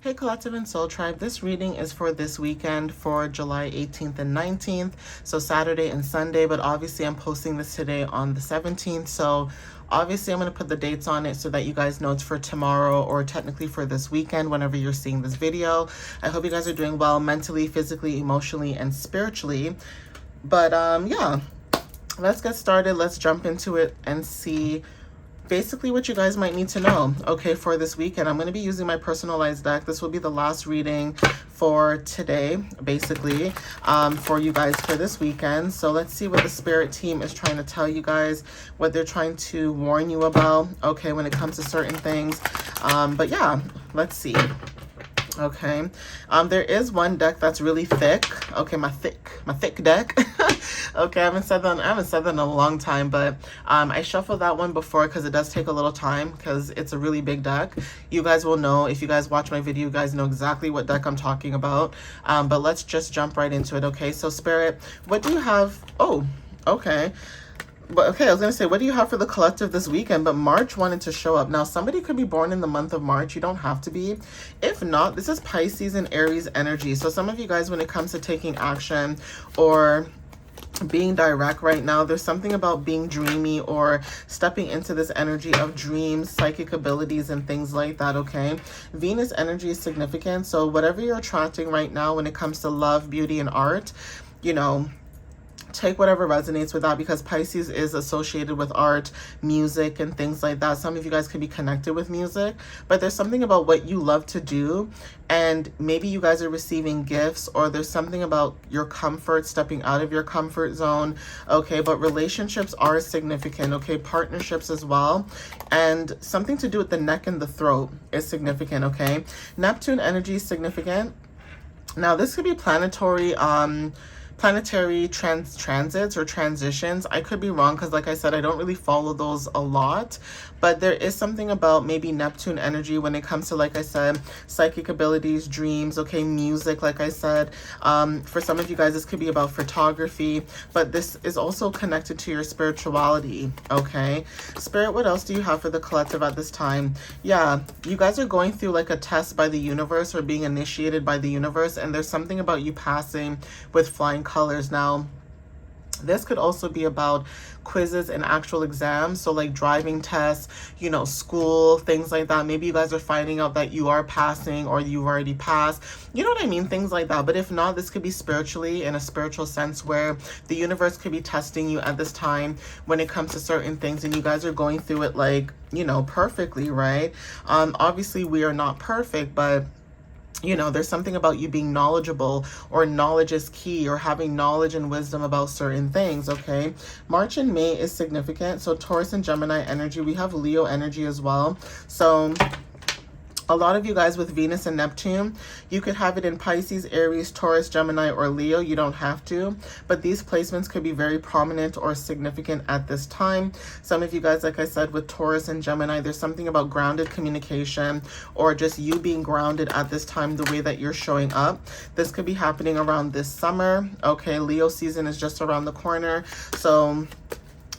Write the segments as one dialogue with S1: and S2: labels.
S1: Hey Collective and Soul Tribe, this reading is for this weekend for July 18th and 19th, so Saturday and Sunday, but obviously I'm posting this today on the 17th, so obviously I'm going to put the dates on it so that you guys know it's for tomorrow or technically for this weekend whenever you're seeing this video. I hope you guys are doing well mentally, physically, emotionally, and spiritually. But yeah, let's get started. Let's jump into it and see basically what you guys might need to know, okay, for this weekend. I'm going to be using my personalized deck. This will be the last reading for today, basically, for you guys for this weekend. So let's see what the spirit team is trying to tell you guys, what they're trying to warn you about, okay, when it comes to certain things. But yeah, let's see. Okay, there is one deck that's really thick. Okay, my thick deck. Okay, I haven't said that in a long time, but I shuffled that one before because it does take a little time because it's a really big deck. You guys will know, if you guys watch my video, you guys know exactly what deck I'm talking about. But let's just jump right into it. Okay, so Spirit, what do you have? Oh, okay. But okay, I was going to say, what do you have for the collective this weekend? But March wanted to show up. Now, somebody could be born in the month of March. You don't have to be. If not, this is Pisces and Aries energy. So some of you guys, when it comes to taking action or being direct right now, there's something about being dreamy or stepping into this energy of dreams, psychic abilities, and things like that, okay? Venus energy is significant. So whatever you're attracting right now when it comes to love, beauty, and art, you know, take whatever resonates with that, because Pisces is associated with art, music, and things like that. Some of you guys can be connected with music, but there's something about what you love to do, and maybe you guys are receiving gifts, or there's something about your comfort, stepping out of your comfort zone, okay? But relationships are significant, okay? Partnerships as well, and something to do with the neck and the throat is significant, okay? Neptune energy is significant. Now, this could be planetary transits or transitions. I could be wrong because, like I said, I don't really follow those a lot, but there is something about maybe Neptune energy when it comes to, like I said, psychic abilities, dreams, okay, music, like I said. For some of you guys, this could be about photography, but this is also connected to your spirituality, okay? Spirit, what else do you have for the collective at this time? Yeah, you guys are going through like a test by the universe or being initiated by the universe, and there's something about you passing with flying colors. Now, this could also be about quizzes and actual exams, so like driving tests, you know, school, things like that. Maybe you guys are finding out that you are passing or you've already passed, you know what I mean, things like that. But if not, this could be spiritually, in a spiritual sense, where the universe could be testing you at this time when it comes to certain things, and you guys are going through it, like, you know, perfectly, right? Obviously we are not perfect, but you know, there's something about you being knowledgeable, or knowledge is key, or having knowledge and wisdom about certain things, okay? March and May is significant. So Taurus and Gemini energy. We have Leo energy as well. So a lot of you guys with Venus and Neptune, you could have it in Pisces, Aries, Taurus, Gemini, or Leo. You don't have to, but these placements could be very prominent or significant at this time. Some of you guys, like I said, with Taurus and Gemini, there's something about grounded communication, or just you being grounded at this time, the way that you're showing up. This could be happening around this summer, okay? Leo season is just around the corner. So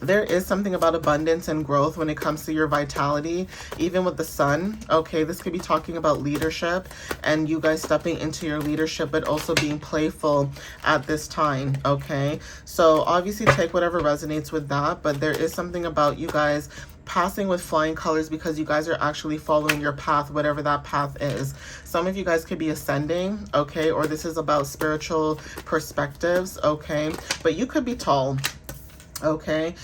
S1: there is something about abundance and growth when it comes to your vitality, even with the sun, okay? This could be talking about leadership and you guys stepping into your leadership, but also being playful at this time, okay? So obviously take whatever resonates with that, but there is something about you guys passing with flying colors because you guys are actually following your path, whatever that path is. Some of you guys could be ascending, okay? Or this is about spiritual perspectives, okay? But you could be tall, okay?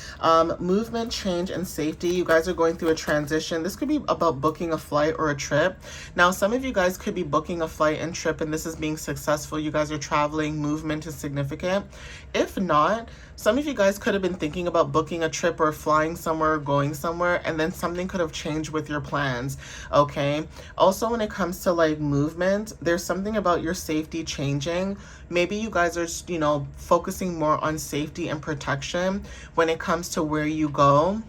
S1: Movement, change, and safety. You guys are going through a transition. This could be about booking a flight or a trip. Now, some of you guys could be booking a flight and trip, and this is being successful. You guys are traveling. Movement is significant. If not, some of you guys could have been thinking about booking a trip or flying somewhere or going somewhere, and then something could have changed with your plans, okay? Also, when it comes to like movement, there's something about your safety changing. Maybe you guys are, you know, focusing more on safety and protection when it comes to where you go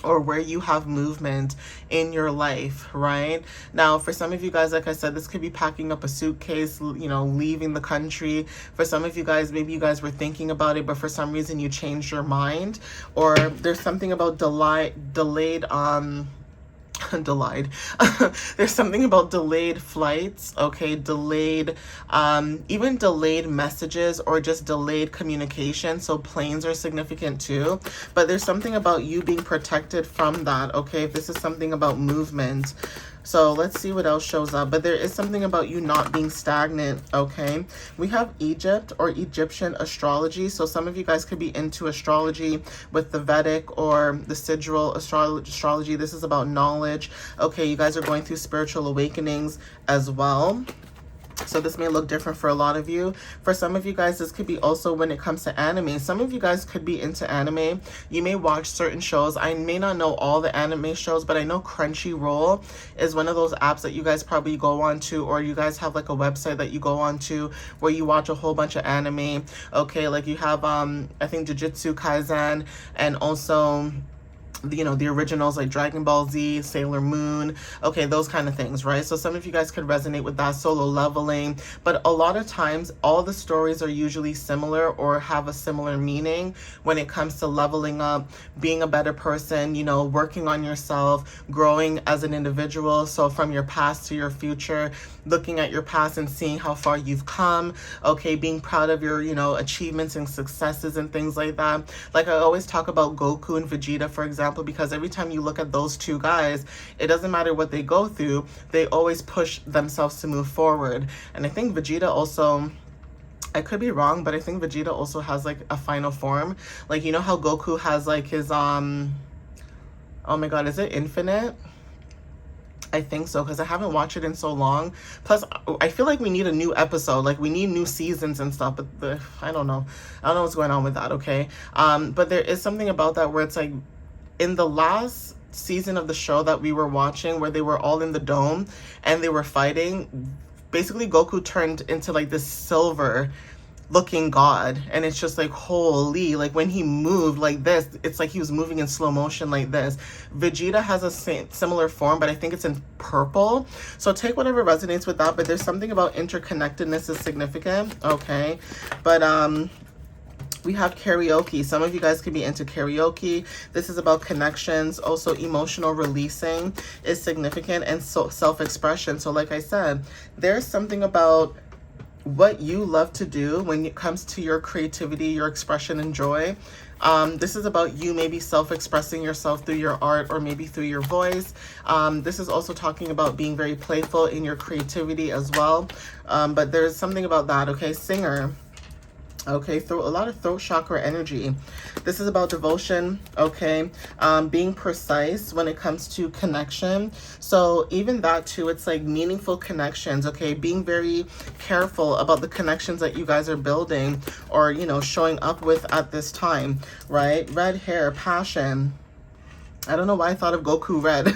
S1: or where you have movement in your life, right? Now, for some of you guys, like I said, this could be packing up a suitcase, you know, leaving the country. For some of you guys, maybe you guys were thinking about it, but for some reason you changed your mind, or there's something about delayed delayed. There's something about delayed flights, okay, delayed, even delayed messages or just delayed communication. So planes are significant too, but there's something about you being protected from that, okay, if this is something about movement. So let's see what else shows up. But there is something about you not being stagnant, okay? We have Egypt or Egyptian astrology. So some of you guys could be into astrology with the Vedic or the Sidereal astrology. This is about knowledge. Okay, you guys are going through spiritual awakenings as well. So this may look different for a lot of you. For some of you guys, this could be also when it comes to anime. Some of you guys could be into anime. You may watch certain shows. I may not know all the anime shows, but I know Crunchyroll is one of those apps that you guys probably go on to, or you guys have like a website that you go on to where you watch a whole bunch of anime. Okay, like you have, I think Jujutsu Kaisen, and also, you know, the originals like Dragon Ball Z, Sailor Moon, okay, those kind of things, right? So some of you guys could resonate with that, Solo Leveling, but a lot of times all the stories are usually similar or have a similar meaning when it comes to leveling up, being a better person, you know, working on yourself, growing as an individual. So from your past to your future, looking at your past and seeing how far you've come, okay, being proud of your, you know, achievements and successes and things like that. Like I always talk about Goku and Vegeta, for example, because every time you look at those two guys, it doesn't matter what they go through, they always push themselves to move forward. And I think Vegeta also, I could be wrong, but I think Vegeta also has like a final form. Like, you know how Goku has like his, oh my god, is it Infinite? I think so, because I haven't watched it in so long. Plus, I feel like we need a new episode. Like, we need new seasons and stuff. But I don't know. I don't know what's going on with that, okay? But there is something about that where it's like, in the last season of the show that we were watching, where they were all in the dome and they were fighting, basically Goku turned into like this silver looking god, and it's just like, holy, like when he moved like this, it's like he was moving in slow motion like this. Vegeta has a similar form, but I think it's in purple. So take whatever resonates with that, but there's something about interconnectedness is significant, okay? But we have karaoke. Some of you guys could be into karaoke. This is about connections. Also, emotional releasing is significant, and so self-expression. So like I said, there's something about what you love to do when it comes to your creativity, your expression, and joy. This is about you maybe self-expressing yourself through your art or maybe through your voice. This is also talking about being very playful in your creativity as well. But there's something about that, okay? Singer. Okay, a lot of throat chakra energy. This is about devotion, okay? Being precise when it comes to connection. So even that too, it's like meaningful connections, okay? Being very careful about the connections that you guys are building or, you know, showing up with at this time, right? Red hair, passion. I don't know why I thought of Goku red.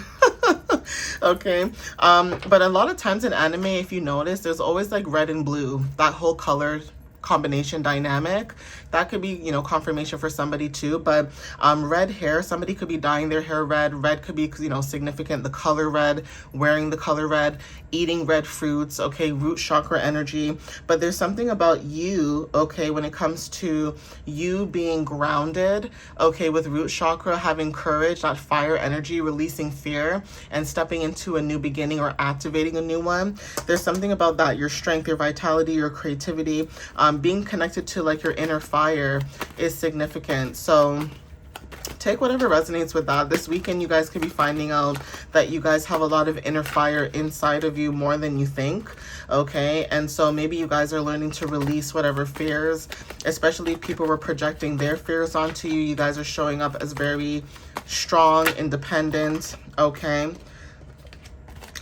S1: Okay, but a lot of times in anime, if you notice, there's always like red and blue, that whole color combination dynamic. That could be, you know, confirmation for somebody too. But red hair, somebody could be dyeing their hair red. Red could be, you know, significant, the color red, wearing the color red, eating red fruits, okay, root chakra energy. But there's something about you, okay, when it comes to you being grounded, okay, with root chakra, having courage, that fire energy, releasing fear, and stepping into a new beginning or activating a new one. There's something about that, your strength, your vitality, your creativity, being connected to like your inner fire is significant. So take whatever resonates with that. This weekend, you guys could be finding out that you guys have a lot of inner fire inside of you, more than you think, okay? And so maybe you guys are learning to release whatever fears, especially if people were projecting their fears onto you. You guys are showing up as very strong, independent, okay?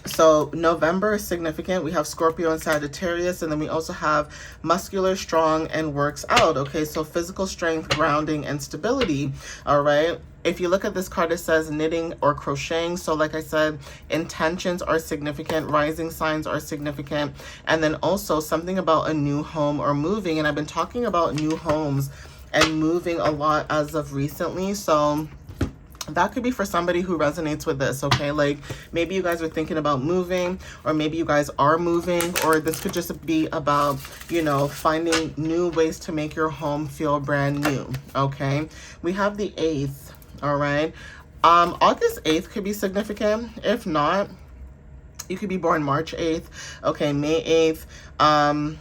S1: So November is significant. We have Scorpio and Sagittarius, and then we also have muscular, strong, and works out. Okay, so physical strength, grounding, and stability. All right. If you look at this card, it says knitting or crocheting. So like I said, intentions are significant. Rising signs are significant. And then also something about a new home or moving. And I've been talking about new homes and moving a lot as of recently. So that could be for somebody who resonates with this, okay? Like maybe you guys are thinking about moving, or maybe you guys are moving, or this could just be about, you know, finding new ways to make your home feel brand new, okay? We have the 8th, all right? August 8th could be significant. If not, you could be born March 8th, okay, May 8th,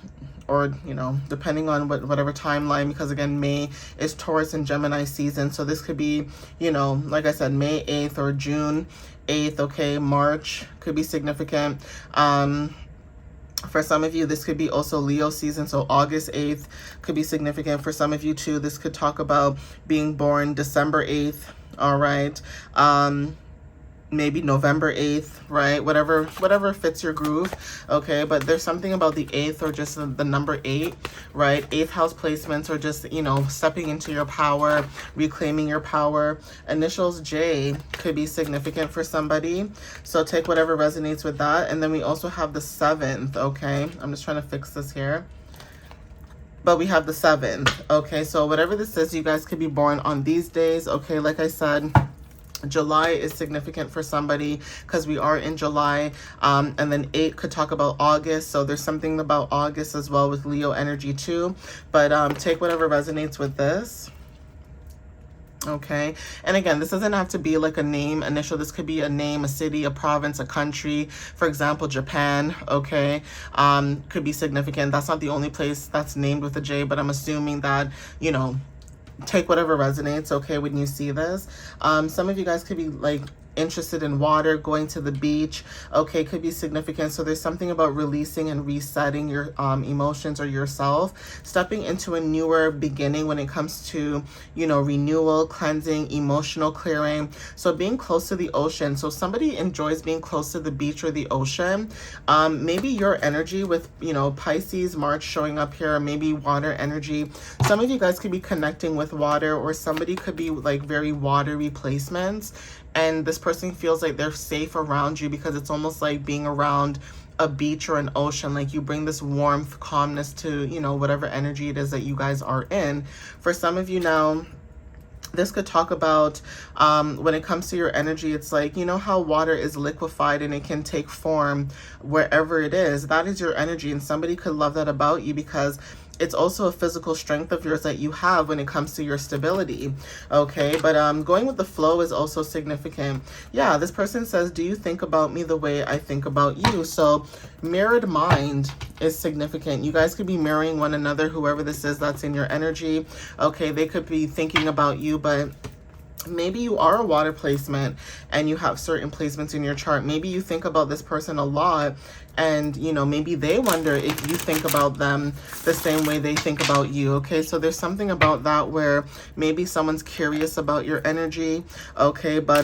S1: or, you know, depending on whatever timeline, because again, May is Taurus and Gemini season. So this could be, you know, like I said, May 8th or June 8th, okay, March could be significant. For some of you, this could be also Leo season, so August 8th could be significant. For some of you too, this could talk about being born December 8th, all right? Maybe November 8th, right? Whatever fits your groove, okay? But there's something about the 8th or just the number 8, right? 8th house placements are just, you know, stepping into your power, reclaiming your power. Initials J could be significant for somebody. So take whatever resonates with that. And then we also have the 7th, okay? I'm just trying to fix this here. But we have the 7th, okay? So whatever this is, you guys could be born on these days, okay? Like I said, July is significant for somebody because we are in July, and then 8 could talk about August, so there's something about August as well with Leo energy too. But take whatever resonates with this, okay? And again, this doesn't have to be like a name initial. This could be a name, a city, a province, a country. For example, Japan, okay? Could be significant. That's not the only place that's named with a J, but I'm assuming that, you know, take whatever resonates, okay, when you see this. Some of you guys could be like interested in water, going to the beach, okay, could be significant. So there's something about releasing and resetting your emotions or yourself, stepping into a newer beginning when it comes to, you know, renewal, cleansing, emotional clearing. So being close to the ocean. So somebody enjoys being close to the beach or the ocean. Maybe your energy with, you know, Pisces, March showing up here, or maybe water energy. Some of you guys could be connecting with water, or somebody could be like very watery placements, and this person feels like they're safe around you because it's almost like being around a beach or an ocean. Like you bring this warmth, calmness to, you know, whatever energy it is that you guys are in. For some of you now, this could talk about when it comes to your energy, it's like, you know how water is liquefied and it can take form wherever it is. That is your energy, and somebody could love that about you because it's also a physical strength of yours that you have when it comes to your stability, okay? But going with the flow is also significant. Yeah, this person says, do you think about me the way I think about you? So mirrored mind is significant. You guys could be mirroring one another, whoever this is that's in your energy, okay? They could be thinking about you, but maybe you are a water placement and you have certain placements in your chart. Maybe you think about this person a lot, and, you know, maybe they wonder if you think about them the same way they think about you, okay? So there's something about that where maybe someone's curious about your energy, okay? But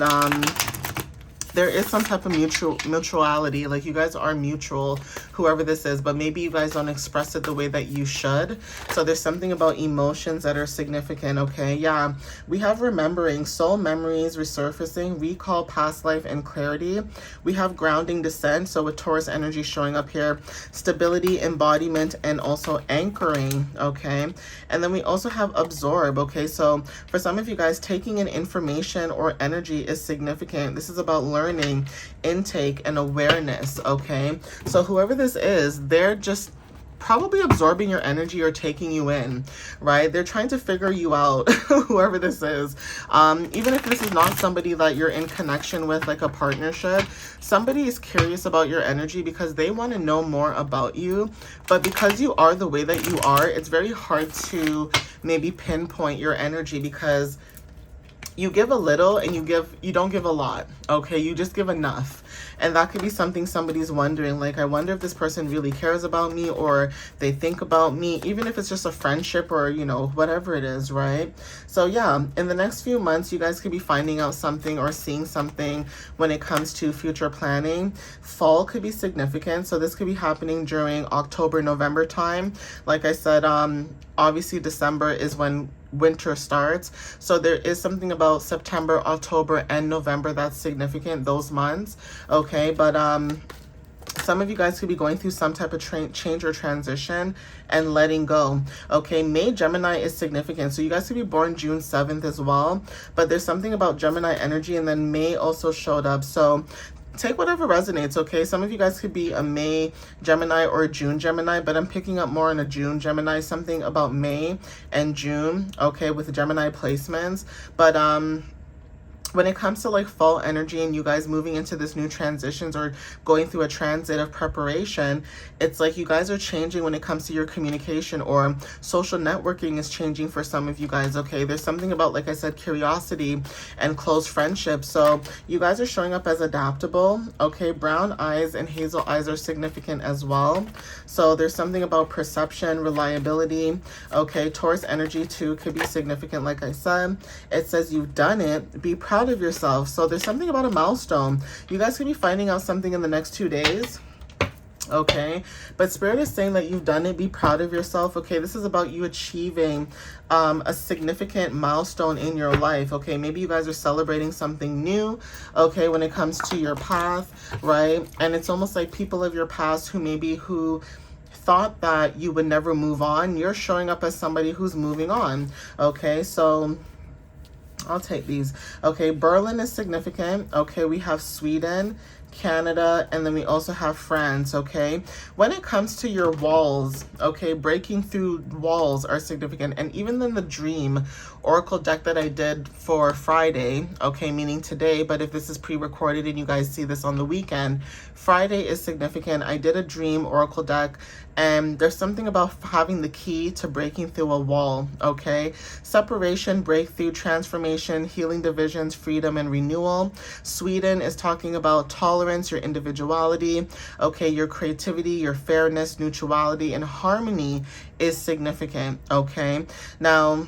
S1: there is some type of mutuality, like you guys are mutual, whoever this is, but maybe you guys don't express it the way that you should. So there's something about emotions that are significant, okay? Yeah, we have remembering, soul memories, resurfacing, recall, past life, and clarity. We have grounding, descent, so with Taurus energy showing up here, stability, embodiment, and also anchoring, okay? And then we also have absorb, okay? So for some of you guys, taking in information or energy is significant. This is about learning, intake, and awareness, okay? So whoever this is, they're just probably absorbing your energy or taking you in, right? They're trying to figure you out, whoever this is. Even if this is not somebody that you're in connection with, like a partnership, somebody is curious about your energy because they want to know more about you. But because you are the way that you are, it's very hard to maybe pinpoint your energy because you give a little and you don't give a lot, okay? You just give enough. And that could be something somebody's wondering, like, I wonder if this person really cares about me or they think about me, even if it's just a friendship or, you know, whatever it is, right? So yeah, in the next few months, you guys could be finding out something or seeing something when it comes to future planning. Fall could be significant. So this could be happening during October, November time. Like I said, obviously December is when winter starts, so there is something about September, October, and November that's significant, those months, okay? But some of you guys could be going through some type of change or transition and letting go, okay? May Gemini is significant, so you guys could be born June 7th as well, but there's something about Gemini energy, and then May also showed up, so take whatever resonates, okay? Some of you guys could be a May Gemini or a June Gemini, but I'm picking up more on a June Gemini, something about May and June, okay, with Gemini placements. But when it comes to like fall energy and you guys moving into this new transitions or going through a transit of preparation, it's like you guys are changing when it comes to your communication, or social networking is changing for some of you guys. Okay, there's something about, like I said, curiosity and close friendships. So you guys are showing up as adaptable. Okay, brown eyes and hazel eyes are significant as well. So there's something about perception, reliability. Okay, Taurus energy too could be significant. Like I said, it says you've done it, be proud of yourself. So there's something about a milestone. You guys could be finding out something in the next 2 days. Okay, but Spirit is saying that you've done it, be proud of yourself. Okay, this is about you achieving a significant milestone in your life. Okay, maybe you guys are celebrating something new, okay, when it comes to your path, right? And it's almost like people of your past who thought that you would never move on, you're showing up as somebody who's moving on. Okay, so I'll take these. Okay, Berlin is significant. Okay, we have Sweden, Canada, and then we also have France. Okay, when it comes to your walls, okay, breaking through walls are significant. And even in the dream oracle deck that I did for Friday, okay, meaning today, but if this is pre-recorded and you guys see this on the weekend, Friday is significant. I did a dream oracle deck, and there's something about having the key to breaking through a wall. Okay, separation, breakthrough, transformation, healing divisions, freedom, and renewal. Sweden is talking about tolerance, your individuality, okay, your creativity, your fairness, neutrality, and harmony is significant. Okay, now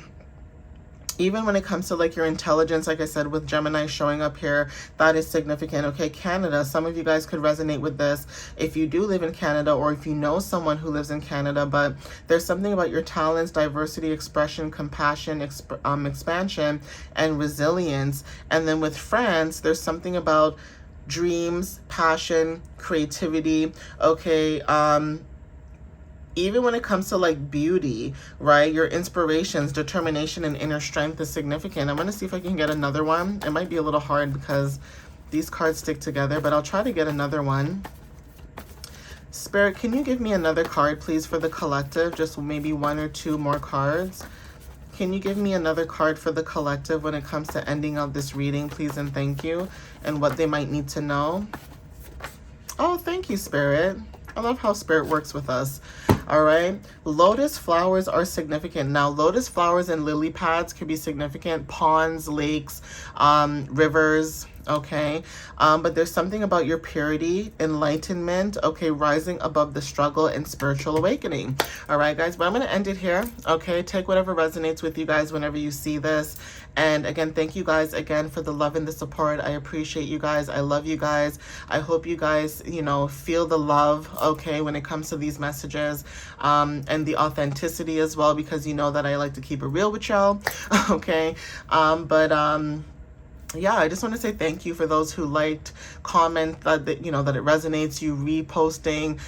S1: even when it comes to like your intelligence, like I said, with Gemini showing up here, that is significant. Okay, Canada, some of you guys could resonate with this if you do live in Canada, or if you know someone who lives in Canada. But there's something about your talents, diversity, expression, compassion, expansion, and resilience. And then with France, there's something about dreams, passion, creativity. Okay, even when it comes to like beauty, right? Your inspirations, determination, and inner strength is significant. I'm going to see if I can get another one. It might be a little hard because these cards stick together, but I'll try to get another one. Spirit, can you give me another card, please, for the collective? Just maybe 1 or 2 more cards. Can you give me another card for the collective when it comes to ending of this reading, please, and thank you, and what they might need to know? Oh, thank you, Spirit. I love how Spirit works with us. All right. Lotus flowers are significant. Now, lotus flowers and lily pads could be significant. Ponds, lakes, rivers. Okay. But there's something about your purity, enlightenment, okay, rising above the struggle, and spiritual awakening. All right, guys, but I'm going to end it here. Okay. Take whatever resonates with you guys whenever you see this. And again, thank you guys again for the love and the support. I appreciate you guys. I love you guys. I hope you guys, you know, feel the love, okay, when it comes to these messages, and the authenticity as well, because you know that I like to keep it real with y'all. Okay. Yeah, I just want to say thank you for those who liked, comment that you know that it resonates, you reposting,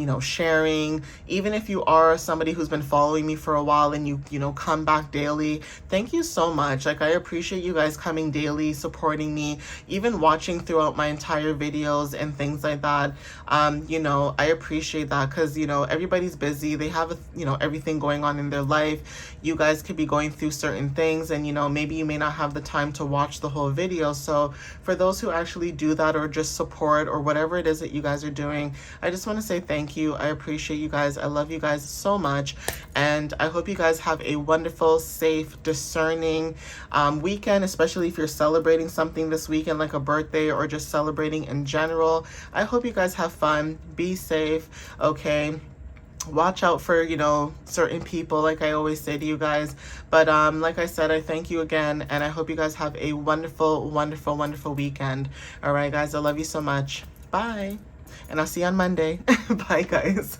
S1: you know, sharing. Even if you are somebody who's been following me for a while and you know come back daily, thank you so much. Like, I appreciate you guys coming daily, supporting me, even watching throughout my entire videos and things like that. You know, I appreciate that, because you know everybody's busy, they have you know everything going on in their life. You guys could be going through certain things, and you know maybe you may not have the time to watch the whole video. So for those who actually do that, or just support, or whatever it is that you guys are doing, I just want to say thank you. I appreciate you guys. I love you guys so much, and I hope you guys have a wonderful, safe, discerning weekend, especially if you're celebrating something this weekend, like a birthday, or just celebrating in general. I hope you guys have fun. Be safe. Okay, watch out for, you know, certain people, like I always say to you guys. But like I said, I thank you again, and I hope you guys have a wonderful, wonderful, wonderful weekend. All right, guys, I love you so much. Bye. And I'll see you on Monday. Bye, guys.